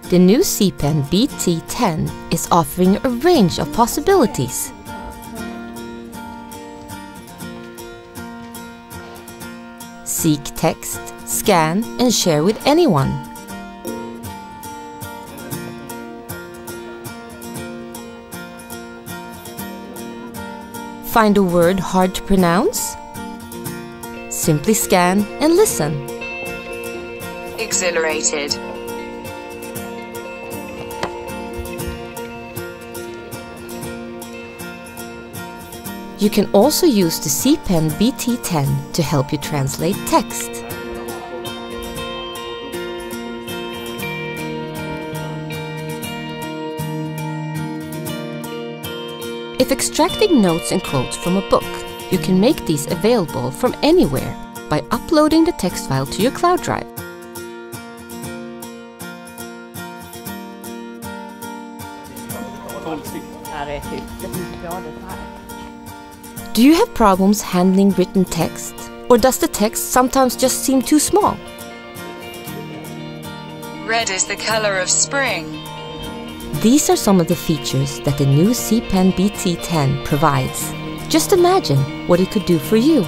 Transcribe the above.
The new C Pen BT10 is offering a range of possibilities. Seek text, scan, and share with anyone. Find a word hard to pronounce? Simply scan and listen. Exhilarated. You can also use the C Pen BT10 to help you translate text. If extracting notes and quotes from a book, you can make these available from anywhere by uploading the text file to your cloud drive. Do you have problems handling written text? Or does the text sometimes just seem too small? Red is the color of spring. These are some of the features that the new C Pen BT10 provides. Just imagine what it could do for you.